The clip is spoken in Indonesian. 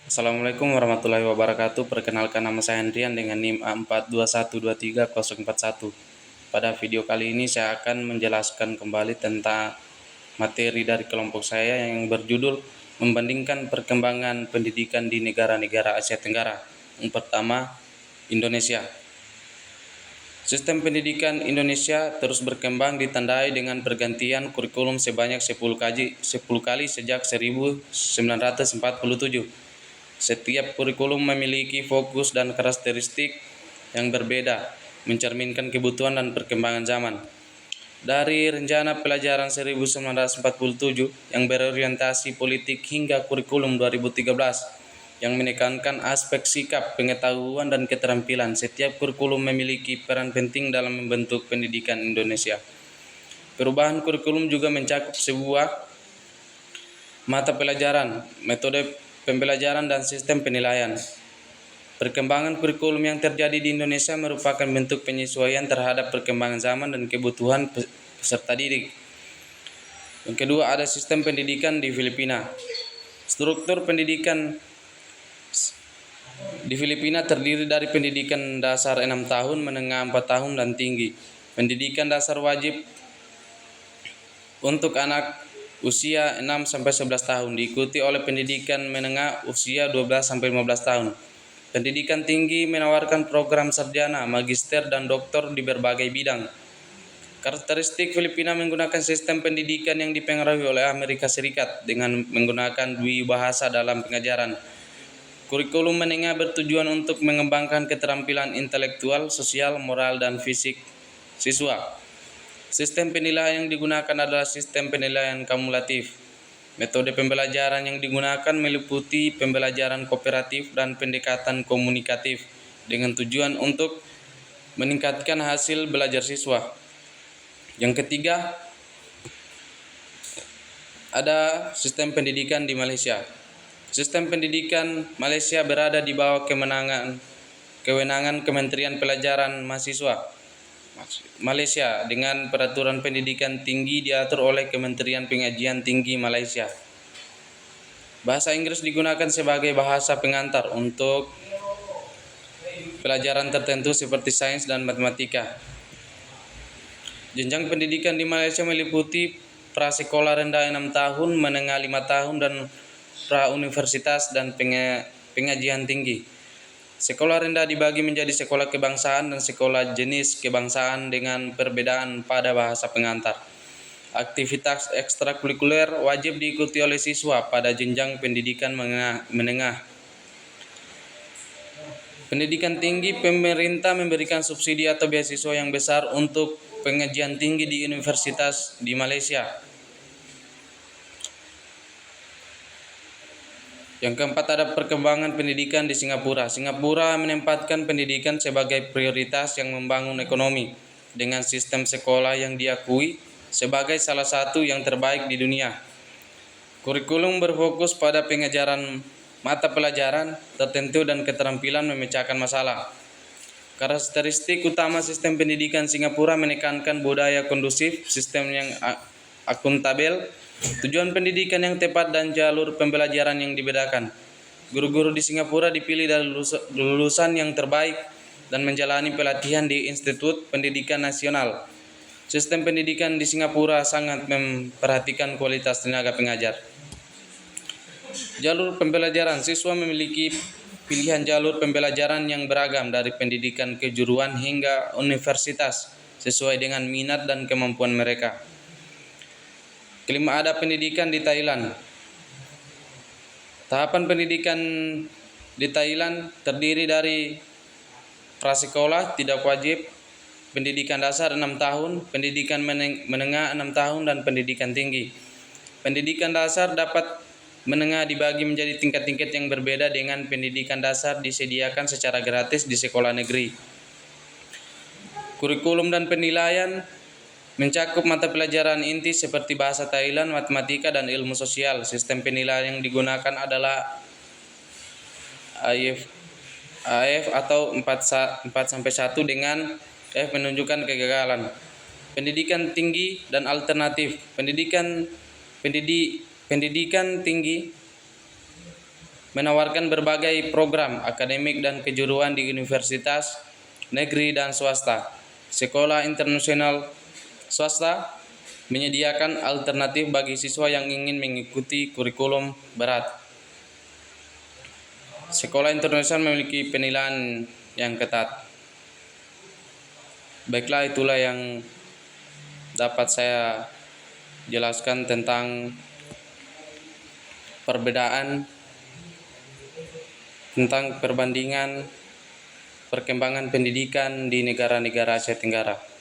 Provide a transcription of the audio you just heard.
Assalamualaikum warahmatullahi wabarakatuh. Perkenalkan, nama saya Hendrian dengan NIM A42123041. Pada video kali ini saya akan menjelaskan kembali tentang materi dari kelompok saya yang berjudul membandingkan perkembangan pendidikan di negara-negara Asia Tenggara. Yang pertama, Indonesia. Sistem pendidikan Indonesia terus berkembang ditandai dengan pergantian kurikulum sebanyak 10 kali sejak 1947. Setiap kurikulum memiliki fokus dan karakteristik yang berbeda, mencerminkan kebutuhan dan perkembangan zaman. Dari rencana pelajaran 1947 yang berorientasi politik hingga kurikulum 2013 yang menekankan aspek sikap, pengetahuan, dan keterampilan, setiap kurikulum memiliki peran penting dalam membentuk pendidikan Indonesia. Perubahan kurikulum juga mencakup sebuah mata pelajaran, metode pembelajaran, dan sistem penilaian. Perkembangan kurikulum yang terjadi di Indonesia merupakan bentuk penyesuaian terhadap perkembangan zaman dan kebutuhan peserta didik. Yang kedua, ada sistem pendidikan di Filipina. Struktur pendidikan di Filipina terdiri dari pendidikan dasar 6 tahun, menengah 4 tahun, dan tinggi. Pendidikan dasar wajib untuk anak usia 6-11 tahun, diikuti oleh pendidikan menengah usia 12-15 tahun. Pendidikan tinggi menawarkan program sarjana, magister, dan doktor di berbagai bidang. Karakteristik Filipina menggunakan sistem pendidikan yang dipengaruhi oleh Amerika Serikat dengan menggunakan dua bahasa dalam pengajaran. Kurikulum menengah bertujuan untuk mengembangkan keterampilan intelektual, sosial, moral, dan fisik siswa. Sistem penilaian yang digunakan adalah sistem penilaian kumulatif. Metode pembelajaran yang digunakan meliputi pembelajaran kooperatif dan pendekatan komunikatif dengan tujuan untuk meningkatkan hasil belajar siswa. Yang ketiga, ada sistem pendidikan di Malaysia. Sistem pendidikan Malaysia berada di bawah kewenangan Kementerian Pelajaran Mahasiswa Malaysia dengan peraturan pendidikan tinggi diatur oleh Kementerian Pengajian Tinggi Malaysia. Bahasa Inggris digunakan sebagai bahasa pengantar untuk pelajaran tertentu seperti sains dan matematika. Jenjang pendidikan di Malaysia meliputi prasekolah rendah 6 tahun, menengah 5 tahun, dan pra-universitas dan pengajian tinggi. Sekolah rendah dibagi menjadi sekolah kebangsaan dan sekolah jenis kebangsaan dengan perbedaan pada bahasa pengantar. Aktivitas ekstrakurikuler wajib diikuti oleh siswa pada jenjang pendidikan menengah. Pendidikan tinggi, pemerintah memberikan subsidi atau beasiswa yang besar untuk pengajian tinggi di universitas di Malaysia. Yang keempat, ada perkembangan pendidikan di Singapura. Singapura menempatkan pendidikan sebagai prioritas yang membangun ekonomi dengan sistem sekolah yang diakui sebagai salah satu yang terbaik di dunia. Kurikulum berfokus pada pengajaran mata pelajaran tertentu dan keterampilan memecahkan masalah. Karakteristik utama sistem pendidikan Singapura menekankan budaya kondusif, sistem yang akuntabel, tujuan pendidikan yang tepat, dan jalur pembelajaran yang dibedakan. Guru-guru di Singapura dipilih dari lulusan yang terbaik dan menjalani pelatihan di Institut Pendidikan Nasional. Sistem pendidikan di Singapura sangat memperhatikan kualitas tenaga pengajar. Jalur pembelajaran, siswa memiliki pilihan jalur pembelajaran yang beragam dari pendidikan kejuruan hingga universitas sesuai dengan minat dan kemampuan mereka. Kelima, ada pendidikan di Thailand. Tahapan pendidikan di Thailand terdiri dari prasekolah tidak wajib, pendidikan dasar 6 tahun, pendidikan menengah 6 tahun, dan pendidikan tinggi. Pendidikan dasar dapat menengah dibagi menjadi tingkat-tingkat yang berbeda dengan pendidikan dasar disediakan secara gratis di sekolah negeri. Kurikulum dan penilaian mencakup mata pelajaran inti seperti bahasa Thailand, matematika, dan ilmu sosial. Sistem penilaian yang digunakan adalah AF atau 4-1 dengan F menunjukkan kegagalan. Pendidikan tinggi dan alternatif. Pendidikan tinggi menawarkan berbagai program akademik dan kejuruan di universitas negeri dan swasta. Sekolah internasional swasta menyediakan alternatif bagi siswa yang ingin mengikuti kurikulum berat. Sekolah internasional memiliki penilaian yang ketat. Baiklah, itulah yang dapat saya jelaskan tentang perbandingan perkembangan pendidikan di negara-negara Asia Tenggara.